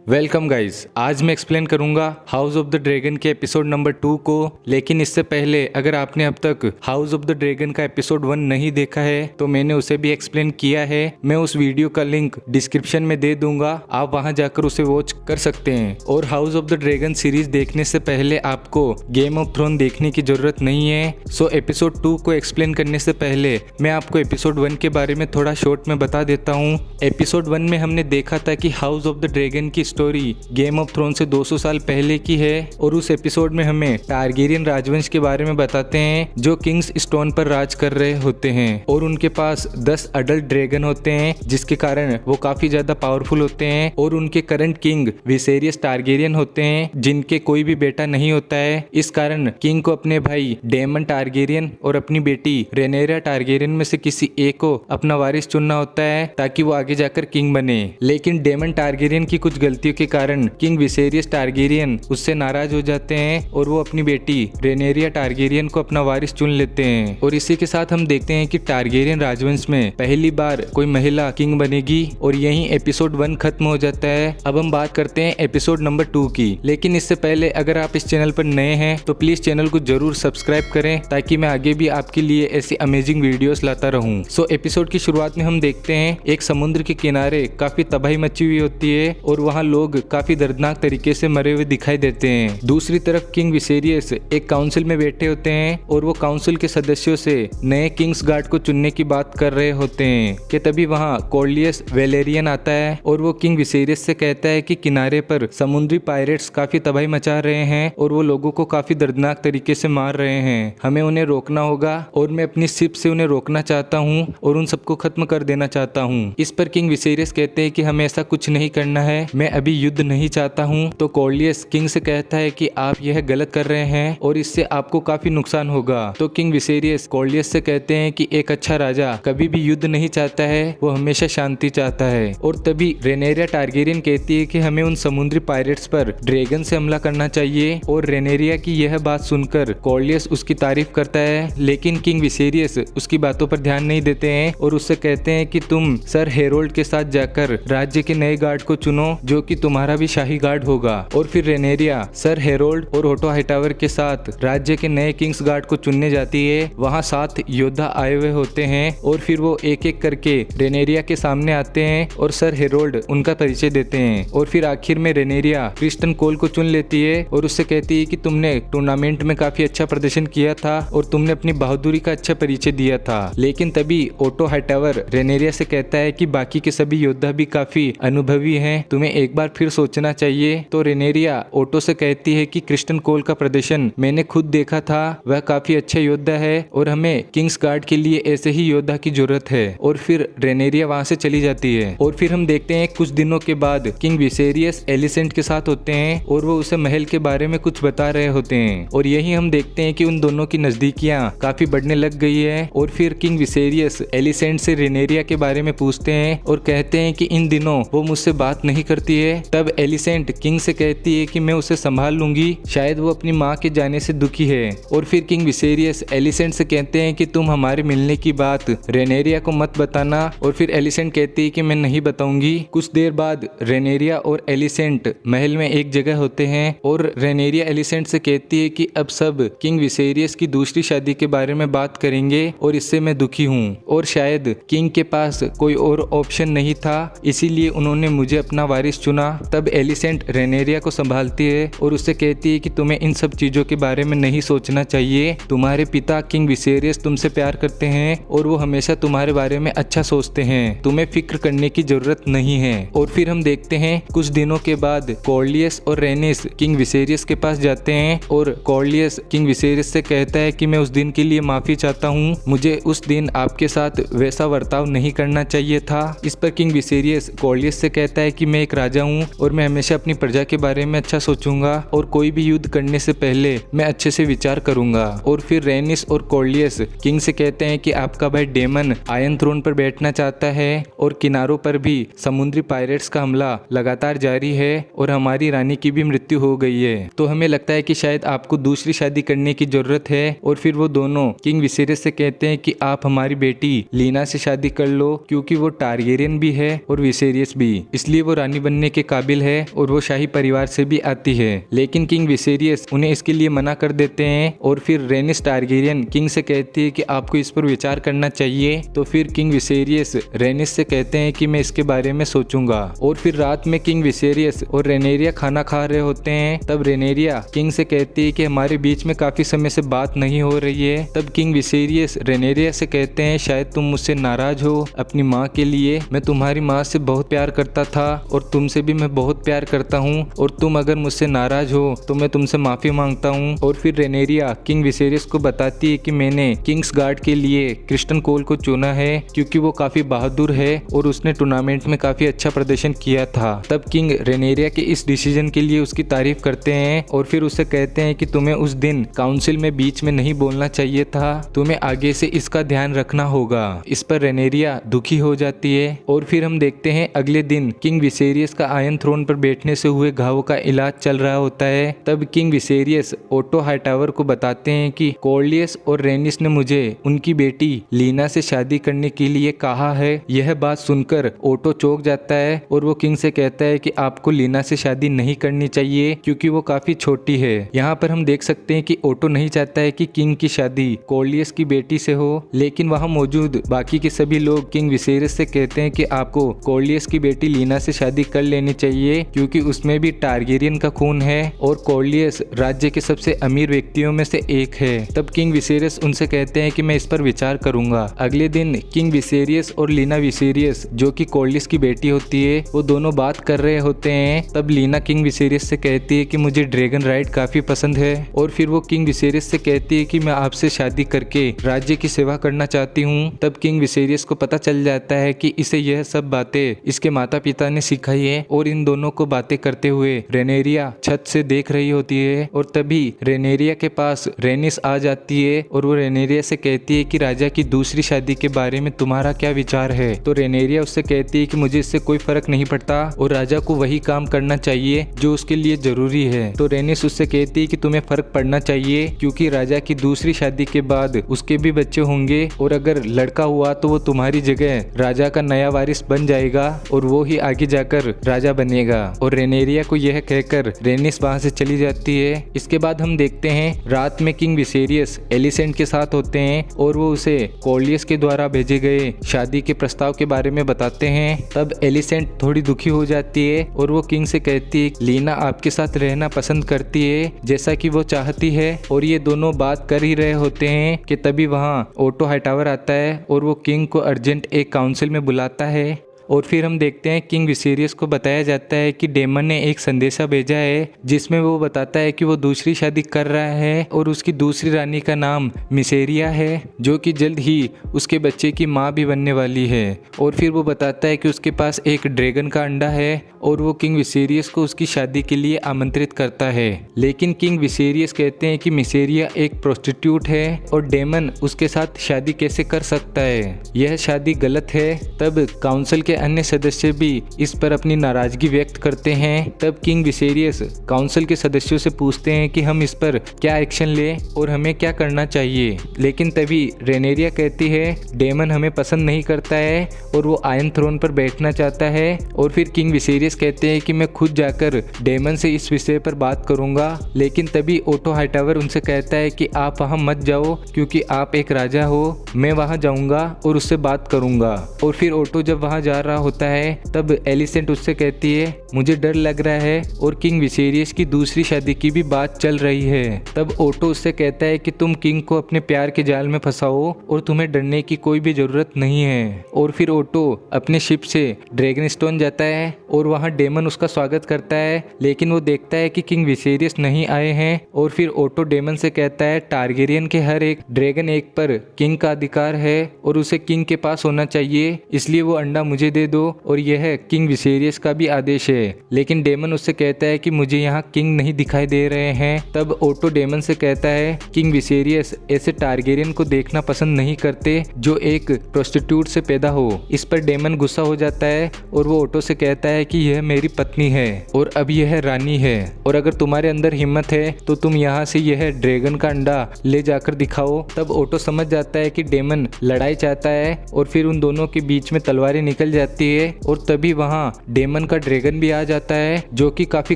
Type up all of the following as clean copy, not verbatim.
Welcome guys. आज मैं explain करूंगा हाउस ऑफ द ड्रैगन के एपिसोड नंबर 2 को। लेकिन इससे पहले अगर आपने अब तक हाउस ऑफ द ड्रैगन का एपिसोड 1 नहीं देखा है तो मैंने उसे भी एक्सप्लेन किया है। मैं उस वीडियो का लिंक डिस्क्रिप्शन में दे दूंगा, आप वहां जाकर उसे वॉच कर सकते हैं। और house of the dragon series देखने से पहले आपको गेम ऑफ थ्रोन देखने की जरूरत नहीं है। सो एपिसोड 2 को एक्सप्लेन करने से पहले मैं आपको एपिसोड 1 के बारे में थोड़ा शॉर्ट में बता देता हूँ। एपिसोड 1 में हमने देखा था कि हाउस ऑफ द ड्रैगन की स्टोरी गेम ऑफ थ्रोन से 200 साल पहले की है। और उस एपिसोड में हमें टारगेरियन राजवंश के बारे में बताते हैं जो किंग्स स्टोन पर राज कर रहे होते हैं और उनके पास 10 अडल्ट ड्रैगन होते हैं, जिसके कारण वो काफी ज्यादा पावरफुल होते हैं। और उनके करंट किंग विसेरियस टारगेरियन होते हैं, जिनके कोई भी बेटा नहीं होता है। इस कारण किंग को अपने भाई डेमन टारगेरियन और अपनी बेटी रेनेरिया टारगेरियन में से किसी एक को अपना वारिस चुनना होता है ताकि वो आगे जाकर किंग बने। लेकिन डेमन टारगेरियन की कुछ गलतियों के कारण किंग विसेरियस टारगेरियन उससे नाराज हो जाते हैं और वो अपनी बेटी रेनेरिया टारगेरियन को अपना वारिस चुन लेते हैं। और इसी के साथ हम देखते हैं कि टारगेरियन राजवंश में पहली बार कोई महिला किंग बनेगी। और यहीं एपिसोड 1 खत्म हो जाता है। अब हम बात करते हैं एपिसोड नंबर 2 की। लेकिन इससे पहले अगर आप इस चैनल पर नए हैं तो प्लीज चैनल को जरूर सब्सक्राइब करें ताकि मैं आगे भी आपके लिए ऐसी अमेजिंग वीडियोस लाता रहूं। सो एपिसोड की शुरुआत में हम देखते हैं एक समुद्र के किनारे काफी तबाही मची हुई होती है और वहाँ लोग काफी दर्दनाक तरीके से मरे हुए दिखाई देते हैं। दूसरी तरफ किंग विसेरियस एक काउंसिल में बैठे होते हैं और वो काउंसिल के सदस्यों से नए किंग्स गार्ड को चुनने की बात कर रहे होते हैं कि तभी वहाँ कॉर्लियस वेलेरियन आता है और वो किंग विसेरियस से कहता है कि किनारे पर समुद्री पायरेट्स काफी तबाही मचा रहे हैं और वो लोगों को काफी दर्दनाक तरीके से मार रहे हैं, हमें उन्हें रोकना होगा। और मैं अपनी शिप से उन्हें रोकना चाहता हूँ और उन सबको खत्म कर देना चाहता हूँ। इस पर किंग विसेरियस कहते हैं कि हमें ऐसा कुछ नहीं करना है, मैं अभी युद्ध नहीं चाहता हूँ। तो कॉर्लियस किंग से कहता है कि आप यह गलत कर रहे हैं और इससे आपको काफी नुकसान होगा। तो किंग विसेरियस कॉर्लियस से कहते हैं कि एक अच्छा राजा कभी भी युद्ध नहीं चाहता है, वो हमेशा शांति चाहता है। और तभी रेनेरिया टारगेरियन कहती है कि हमें उन समुद्री पायरेट्स पर ड्रैगन से हमला करना चाहिए। और रेनेरिया की यह बात सुनकर कॉर्लियस उसकी तारीफ करता है, लेकिन किंग विसेरियस उसकी बातों पर ध्यान नहीं देते हैं और उससे कहते हैं कि तुम सर हेरोल्ड के साथ जाकर राज्य के नए गार्ड को चुनो जो कि तुम्हारा भी शाही गार्ड होगा। और फिर रेनेरिया सर हेरोल्ड और ओटो हाईटावर के साथ राज्य के नए किंग्स गार्ड को चुनने जाती है। वहाँ 7 योद्धा आए हुए होते हैं और फिर वो एक एक करके रेनेरिया के सामने आते हैं और सर हेरोल्ड उनका परिचय देते हैं। और फिर आखिर में रेनेरिया क्रिस्टन कोल को चुन लेती है और उससे कहती है कि तुमने टूर्नामेंट में काफी अच्छा प्रदर्शन किया था और तुमने अपनी बहादुरी का अच्छा परिचय दिया था। लेकिन तभी ओटो हाईटावर रेनेरिया से कहता है कि बाकी के सभी योद्धा भी काफी अनुभवी हैं, तुम्हें एक बार फिर सोचना चाहिए। तो रेनेरिया ओटो से कहती है कि क्रिस्टन कोल का प्रदर्शन मैंने खुद देखा था, वह काफी अच्छा योद्धा है और हमें किंग्स गार्ड के लिए ऐसे ही योद्धा की जरूरत है। और फिर रेनेरिया वहां से चली जाती है। और फिर हम देखते हैं कुछ दिनों के बाद किंग विसेरियस एलिसेंट के साथ होते हैं और वो उसे महल के बारे में कुछ बता रहे होते हैं। और यही हम देखते हैं कि उन दोनों की नजदीकियां काफी बढ़ने लग गई है। और फिर किंग विसेरियस एलिसेंट से रेनेरिया के बारे में पूछते हैं और कहते हैं कि इन दिनों वो मुझसे बात नहीं करती है। तब एलिसेंट किंग से कहती है कि मैं उसे संभाल लूंगी, शायद वो अपनी माँ के जाने से दुखी है। और फिर किंग विसेरियस एलिसेंट से कहते हैं कि तुम हमारे मिलने की बात रेनेरिया को मत बताना। और फिर एलिसेंट कहती है कि मैं नहीं बताऊंगी। कुछ देर बाद रेनेरिया और एलिसेंट महल में एक जगह होते हैं और रेनेरिया एलिसेंट से कहती है कि अब सब किंग विसेरियस की दूसरी शादी के बारे में बात करेंगे और इससे मैं दुखी हूँ और शायद किंग के पास कोई और ऑप्शन नहीं था, इसीलिए उन्होंने मुझे अपना वारिस चुना। तब एलिसेंट रेनेरिया को संभालती है और उससे कहती है कि तुम्हें इन सब चीजों के बारे में नहीं सोचना चाहिए, तुम्हारे पिता किंग विसेरियस तुमसे प्यार करते हैं और वो हमेशा तुम्हारे बारे में अच्छा सोचते हैं, तुम्हें फिक्र करने की जरूरत नहीं है। और फिर हम देखते हैं कुछ दिनों के बाद कॉर्लियस और रेनिस किंग विसेरियस के पास जाते हैं और कॉर्लियस किंग विसेरियस से कहता है कि मैं उस दिन के लिए माफी चाहता हूँ, मुझे उस दिन आपके साथ वैसा बर्ताव नहीं करना चाहिए था। इस पर किंग विसेरियस कॉर्लियस से कहता है कि मैं एक राजा हूँ और मैं हमेशा अपनी प्रजा के बारे में अच्छा सोचूंगा और कोई भी युद्ध करने से पहले मैं अच्छे से विचार करूंगा। और फिर रेनिस और कॉर्लियस किंग से कहते हैं कि आपका भाई डेमन आयरन थ्रोन पर बैठना चाहता है और किनारों पर भी समुद्री पायरेट्स का हमला लगातार जारी है और हमारी रानी की भी मृत्यु हो गई है, तो हमें लगता है कि शायद आपको दूसरी शादी करने की जरूरत है। और फिर वो दोनों किंग विसेरियस से कहते हैं कि आप हमारी बेटी लीना से शादी कर लो क्योंकि वो टारगेरियन भी है और विसेरियस भी, इसलिए वो रानी बनने के काबिल है और वो शाही परिवार से भी आती है। लेकिन किंग विसेरियस उन्हें इसके लिए मना कर देते हैं और फिर रेनिस टारगेरियन किंग से कहती है कि आपको इस पर विचार करना चाहिए। तो फिर किंग विसेरियस रेनिस से कहते हैं कि मैं इसके बारे में सोचूंगा। और फिर रात में किंग विसेरियस और रेनेरिया खाना खा रहे होते हैं। तब रेनेरिया किंग से कहती है कि हमारे बीच में काफी समय से बात नहीं हो रही है। तब किंग विसेरियस रेनेरिया से कहते हैं शायद तुम मुझसे नाराज हो अपनी माँ के लिए। मैं तुम्हारी माँ से बहुत प्यार करता था और तुमसे भी मैं बहुत प्यार करता हूँ और तुम अगर मुझसे नाराज हो तो मैं तुमसे माफी मांगता हूँ। और फिर रेनेरिया किंग विसेरियस को बताती है कि मैंने किंग्स गार्ड के लिए क्रिस्टन कोल को चुना है क्योंकि वो काफी बहादुर है और उसने टूर्नामेंट में काफी अच्छा प्रदर्शन किया था। तब किंग रेनेरिया के इस डिसीजन के लिए उसकी तारीफ करते हैं और फिर उससे कहते हैं कि तुम्हें उस दिन काउंसिल में बीच में नहीं बोलना चाहिए था, तुम्हें आगे से इसका ध्यान रखना होगा। इस पर रेनेरिया दुखी हो जाती है। और फिर हम देखते हैं अगले दिन किंग विसेरियस का आयरन थ्रोन पर बैठने से हुए घावों का इलाज चल रहा होता है। तब किंग विसेरियस ओटो हाईटावर को बताते हैं कि कॉर्लियस और रेनिस ने मुझे उनकी बेटी लीना से शादी करने के लिए कहा है। यह बात सुनकर ओटो चौंक जाता है और वो किंग से कहता है कि आपको लीना से शादी नहीं करनी चाहिए क्योंकि वो काफी छोटी है। यहाँ पर हम देख सकते हैं कि ओटो नहीं चाहता है कि किंग की शादी कॉर्लियस की बेटी से हो, लेकिन वहाँ मौजूद बाकी के सभी लोग किंग विसेरियस से कहते हैं कि आपको कॉर्लियस की बेटी लीना से शादी कर लेनी चाहिए क्योंकि उसमें भी टारगेरियन का खून है और कॉर्लियस राज्य के सबसे अमीर व्यक्तियों में से एक है। तब किंग विसेरियस उनसे कहते हैं कि मैं इस पर विचार करूंगा। अगले दिन किंग विसेरियस और लीना विसेरियस जो कि कॉर्लियस की बेटी होती है वो दोनों बात कर रहे होते हैं। तब लीना किंग विसेरियस से कहती है कि मुझे ड्रैगन राइड काफी पसंद है और फिर वो किंग विसेरियस से कहती है कि मैं आपसे शादी करके राज्य की सेवा करना चाहती हूँ। तब किंग विसेरियस को पता चल जाता है कि इसे यह सब बातें इसके माता पिता ने सिखाई है और इन दोनों को बातें करते हुए रेनेरिया छत से देख रही होती है। और तभी रेनेरिया के पास रेनिस आ जाती है और वो रेनेरिया से कहती है कि राजा की दूसरी शादी के बारे में तुम्हारा क्या विचार है। तो रेनेरिया उससे कहती है कि मुझे इससे कोई फर्क नहीं पड़ता और राजा को वही काम करना चाहिए जो उसके लिए जरूरी है। तो रेनिस उससे कहती है कि तुम्हें फर्क पड़ना चाहिए क्योंकि राजा की दूसरी शादी के बाद उसके भी बच्चे होंगे और अगर लड़का हुआ तो वो तुम्हारी जगह राजा का नया वारिस बन जाएगा और वो ही आगे जाकर राजा बनेगा। और रेनेरिया को यह कहकर रेनिस वहां से चली जाती है। इसके बाद हम देखते हैं रात में किंग विसेरियस एलिसेंट के साथ होते हैं और वो उसे कॉर्लियस के द्वारा भेजे गए शादी के प्रस्ताव के बारे में बताते हैं। तब एलिसेंट थोड़ी दुखी हो जाती है और वो किंग से कहती है लीना आपके साथ रहना पसंद करती है जैसा कि वो चाहती है। और ये दोनों बात कर ही रहे होते हैं कि तभी वहाँ ओटो हाईटावर आता है और वो किंग को अर्जेंट एक काउंसिल में बुलाता है। और फिर हम देखते हैं किंग विसेरियस को बताया जाता है कि डेमन ने एक संदेशा भेजा है जिसमें वो बताता है कि वो दूसरी शादी कर रहा है और उसकी दूसरी रानी का नाम मिसेरिया है जो कि जल्द ही उसके बच्चे की माँ भी बनने वाली है। और फिर वो बताता है कि उसके पास एक ड्रैगन का अंडा है और वो किंग विसेरियस को उसकी शादी के लिए आमंत्रित करता है। लेकिन किंग विसेरियस कहते हैं कि मिसेरिया एक प्रोस्टिट्यूट है और डेमन उसके साथ शादी कैसे कर सकता है, यह शादी गलत है। तब काउंसिल के अन्य सदस्य भी इस पर अपनी नाराजगी व्यक्त करते हैं। तब किंग विसेरियस काउंसिल के सदस्यों से पूछते हैं कि हम इस पर क्या एक्शन लें और हमें क्या करना चाहिए। लेकिन तभी रेनेरिया कहती है डेमन हमें पसंद नहीं करता है और वो आयरन थ्रोन पर बैठना चाहता है। और फिर किंग विसेरियस कहते हैं कि मैं खुद जाकर डेमन से इस विषय पर बात करूंगा। लेकिन तभी ओटो हाईटावर उनसे कहता है कि आप वहां मत जाओ क्योंकि आप एक राजा हो, मैं वहां जाऊंगा और उससे बात करूंगा। और फिर ओटो जब वहां जा रहा होता है तब एलिसेंट उससे कहती है मुझे डर लग रहा है और किंग विसेरियस की दूसरी शादी की भी बात चल रही है। तब ओटो उससे कहता है कि तुम किंग को अपने प्यार के जाल में फंसाओ और तुम्हें डरने की कोई भी जरूरत नहीं है। और फिर ओटो अपने शिप से ड्रैगन स्टोन जाता है और वहां डेमन उसका स्वागत करता है। लेकिन वो देखता है कि किंग विसेरियस नहीं आए हैं और फिर ओटो डेमन से कहता है टारगेरियन के हर एक ड्रैगन एग पर किंग का अधिकार है और उसे किंग के पास होना चाहिए, इसलिए वो अंडा मुझे दे दो और यह किंग विसेरियस का भी आदेश है। लेकिन डेमन उससे कहता है कि मुझे यहाँ किंग नहीं दिखाई दे रहे हैं। तब ओटो डेमन से कहता है किंग विसेरियस ऐसे टारगेरियन को देखना पसंद नहीं करते जो एक प्रोस्टिट्यूट से पैदा हो। इस पर डेमन गुस्सा हो जाता है और वो ओटो से कहता है कि यह मेरी पत्नी है और अब यह रानी है और अगर तुम्हारे अंदर हिम्मत है तो तुम यहाँ से यह ड्रैगन का अंडा ले जाकर दिखाओ। तब ओटो समझ जाता है कि डेमन लड़ाई चाहता है और फिर उन दोनों के बीच में तलवारें निकल जाती है और तभी वहाँ डेमन का ड्रैगन भी आ जाता है जो कि काफी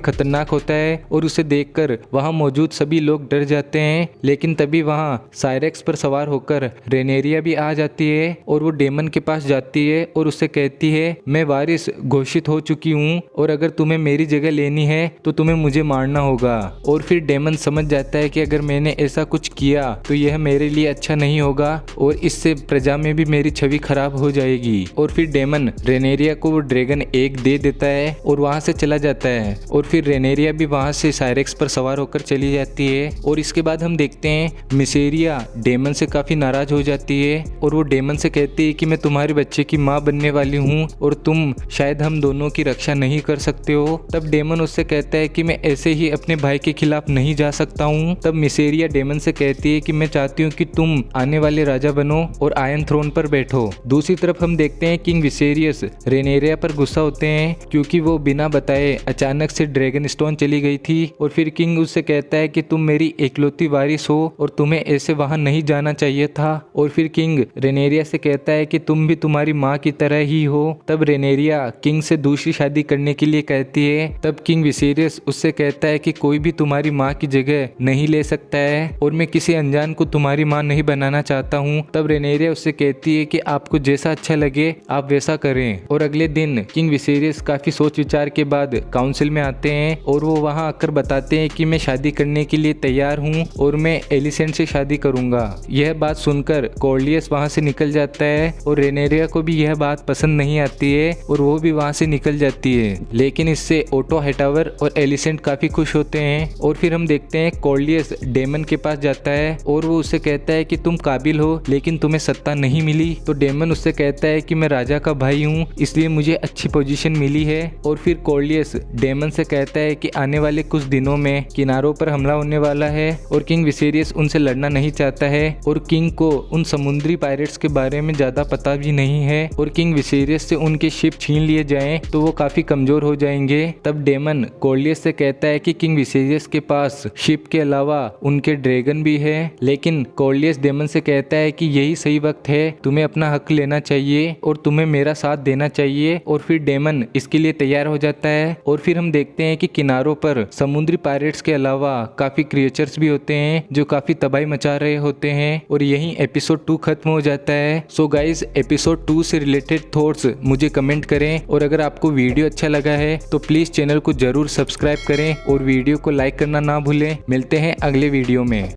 खतरनाक होता है और उसे देखकर वहाँ मौजूद सभी लोग डर जाते हैं। लेकिन तभी वहाँ साइरेक्स पर सवार होकर रेनेरिया भी आ जाती है और वो डेमन के पास जाती है और उससे कहती है मैं वारिस घोषित हो चुकी हूँ और अगर तुम्हें मेरी जगह लेनी है तो तुम्हें मुझे मारना होगा। और फिर डेमन समझ जाता है कि अगर मैंने ऐसा कुछ किया तो यह मेरे लिए अच्छा नहीं होगा और इससे प्रजा में भी मेरी छवि खराब हो जाएगी। और फिर डेमन रेनेरिया को वो ड्रैगन एक दे देता है और वहां से चला जाता है और फिर रेनेरिया भी वहां से साइरेक्स पर सवार होकर चली जाती है। और इसके बाद हम देखते हैं मिसेरिया डेमन से काफी नाराज हो जाती है और वो डेमन से कहती है कि मैं तुम्हारे बच्चे की माँ बनने वाली हूँ और तुम शायद हम दोनों की रक्षा नहीं कर सकते हो। तब डेमन उससे कहता है कि मैं ऐसे ही अपने भाई के खिलाफ नहीं जा सकता हूँ। तब मिसेरिया डेमन से कहती है कि मैं चाहती हूँ कि तुम आने वाले राजा बनो और आयरन थ्रोन पर बैठो। दूसरी तरफ हम देखते हैं किंग विसेरियस रेनेरिया पर गुस्सा होते हैं क्योंकि वो बिना बताए अचानक से ड्रैगन स्टोन चली गई थी। और फिर किंग उससे कहता है कि तुम मेरी एकलौती वारिस हो और तुम्हें ऐसे वहां नहीं जाना चाहिए था। और फिर किंग रेनेरिया से कहता है कि तुम भी तुम्हारी माँ की तरह ही हो। तब रेनेरिया किंग से दूसरी शादी करने के लिए कहती है। तब किंग विसेरियस उससे कहता है कि कोई भी तुम्हारी माँ की जगह नहीं ले सकता है और मैं किसी अनजान को तुम्हारी माँ नहीं बनाना चाहता हूँ। तब रेनेरिया उससे कहती है कि आपको जैसा अच्छा लगे आप वैसा करें। और अगले दिन किंग विसेरियस काफी सोच विचार के बाद काउंसिल में आते हैं और वो वहाँ आकर बताते हैं कि मैं शादी करने के लिए तैयार हूँ और मैं एलिसेंट से शादी करूंगा। यह बात सुनकर कॉर्लियस वहाँ से निकल जाता है और रेनेरिया को भी यह बात पसंद नहीं आती है और वो भी वहाँ से निकल जाती है। लेकिन इससे ओटो हाईटावर और एलिसेंट काफी खुश होते हैं। और फिर हम देखते हैं कॉर्लियस डेमन के पास जाता है और वो उससे कहता है कि तुम काबिल हो लेकिन तुम्हें सत्ता नहीं मिली। तो डेमन उससे कहता है कि मैं राजा का भाई हूँ इसलिए मुझे अच्छी पोजीशन मिली है। और फिर कॉर्लियस डेमन से कहता है कि आने वाले कुछ दिनों में किनारों पर हमला होने वाला है और किंग विसेरियस उनसे लड़ना नहीं चाहता है और किंग को उन समुद्री पायरेट्स के बारे में ज्यादा पता भी नहीं है और किंग विसेरियस से उनके शिप छीन लिए जाएं तो वो काफी कमजोर हो जाएंगे। तब डेमन कॉर्लियस से कहता है कि किंग विसेरियस के पास शिप के अलावा उनके ड्रैगन भी है। लेकिन कॉर्लियस डेमन से कहता है कि यही सही वक्त है, तुम्हें अपना हक लेना चाहिए और तुम्हें मेरा साथ देना चाहिए। और फिर डेमन इसके लिए तैयार हो जाता है। और फिर हम देखते हैं कि किनारों पर समुद्री पायरेट्स के अलावा काफी क्रिएचर्स भी होते हैं जो काफी तबाही मचा रहे होते हैं। और यहीं एपिसोड 2 खत्म हो जाता है। सो गाइज एपिसोड 2 से रिलेटेड थॉट्स मुझे कमेंट करें और अगर आपको वीडियो अच्छा लगा है तो प्लीज चैनल को जरूर सब्सक्राइब करें और वीडियो को लाइक करना ना भूलें। मिलते हैं अगले वीडियो में।